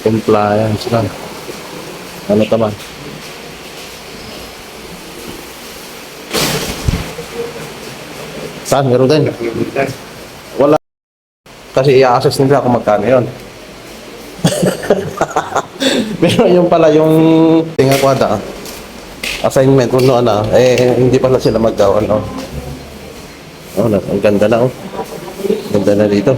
Compliance lang. Ano naman? Saan? Meron din? Wala. Kasi i-access nila kung magkano yun. Pero yung pala yung tinga kwada assignment kung ano hindi pala sila maggawa no. Oh, ang ganda na oh. Ganda na dito.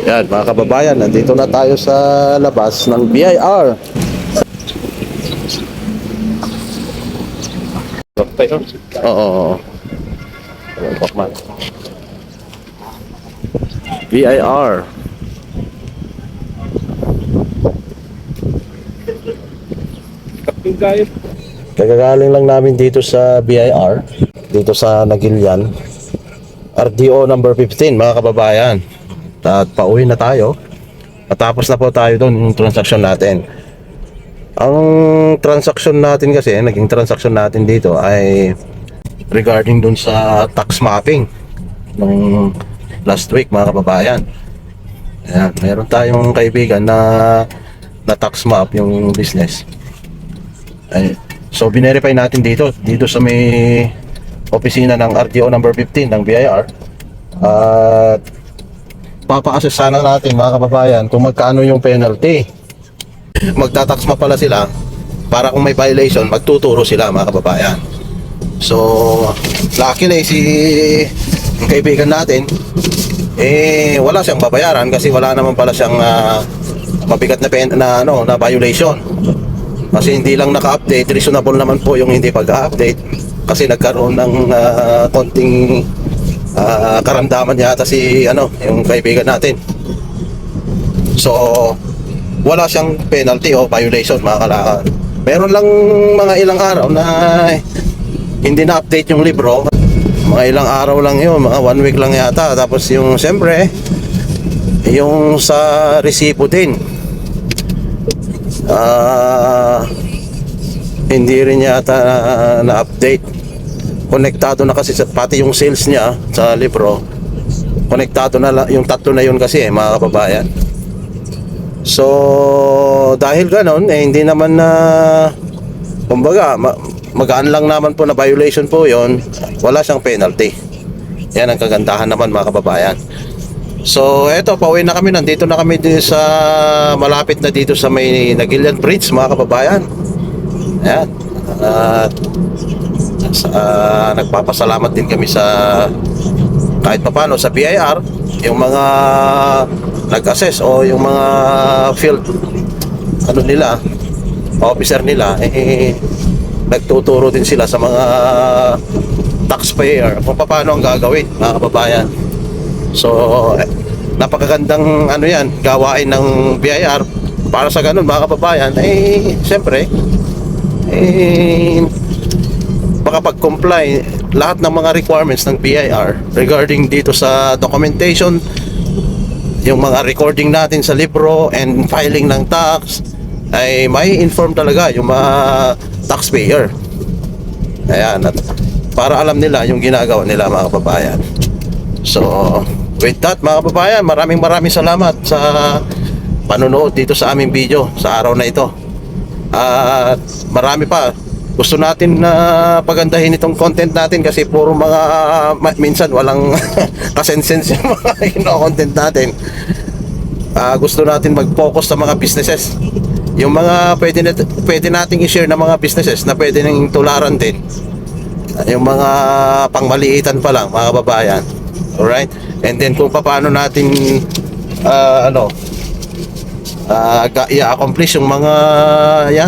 Yan mga kababayan, nandito na tayo sa labas ng BIR. Oo. BIR. Kagagaling lang namin dito sa BIR, dito sa Nagilian. RDO number 15 mga kababayan. At pauwi na tayo. Matapos na po tayo doon yung transaction natin. Ang transaction natin kasi, naging transaction natin dito ay regarding doon sa tax mapping nung last week mga kababayan. Ayan, mayroon tayong kaibigan na tax map yung business. Ay, so binerify natin dito sa may opisina ng RTO number 15 ng BIR. At papa-assess sana natin mga kababayan kung magkano yung penalty. Magtatax map pala sila para kung may violation magtuturo sila mga kababayan. So luckily si yung kaibigan natin wala siyang babayaran kasi wala naman pala siyang mabigat na violation. Kasi hindi lang naka-update, reasonable naman po yung hindi pag-update kasi nagkaroon ng konting karamdaman yata si yung kaibigan natin. So wala siyang penalty o violation mga kalakal. Meron lang mga ilang araw na hindi na-update yung libro. Mga ilang araw lang yun, mga 1 week lang yata. Tapos yung siyempre yung sa resibo din hindi rin yata na-update. Konektado na kasi pati yung sales niya sa libro. Konektado na yung tatlo na yun kasi mga kababayan. So dahil ganon hindi naman na kumbaga magaan lang naman po na violation po yon, wala siyang penalty. Yan ang kagandahan naman mga kababayan. So eto, pauwi na kami, nandito na kami dito sa malapit na dito sa may Nagilian Bridge mga kababayan. Ayan. Nagpapasalamat din kami sa kahit papano sa BIR, yung mga nag-assess o yung mga field nila, officer nila nagtuturo din sila sa mga taxpayer kung paano ang gagawin mga kababayan. So napakagandang yan gawain ng BIR para sa ganun mga kababayan. Siyempre makapag-comply lahat ng mga requirements ng BIR regarding dito sa documentation, yung mga recording natin sa libro and filing ng tax ay may inform talaga yung mga taxpayer. Ayan, at para alam nila yung ginagawa nila mga kababayan. So with that mga kababayan, maraming salamat sa panonood dito sa aming video sa araw na ito. At marami pa gusto natin na pagandahin itong content natin kasi puro mga minsan walang kasensense yung mga content natin. Gusto natin mag-focus sa mga businesses, yung mga pwede nating i-share na mga businesses na pwede nang tularan din, yung mga pangmaliitan pa lang mga kababayan. Alright, and then kung paano natin i-accomplish yung mga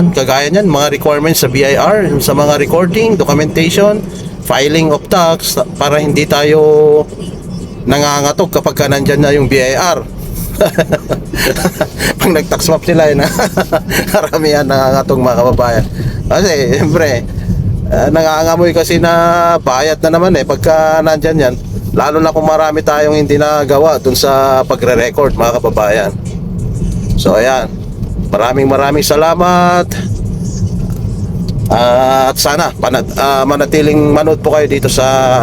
kagaya niyan, mga requirements sa BIR, sa mga recording, documentation, filing of tax, para hindi tayo nangangatog kapag nandyan na yung BIR. Pag nag-tax map sila karamihan nangangatog mga kababayan. Kasi siyempre nangangamoy kasi na bayad na naman pagka nandyan yan, lalo na kung marami tayong hindi nagawa dun sa pagre-record mga kababayan. So ayan, maraming salamat. At sana manatiling manood po kayo dito sa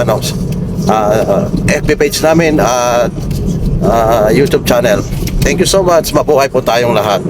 FB page namin at YouTube channel. Thank you so much. Mabuhay po tayong lahat.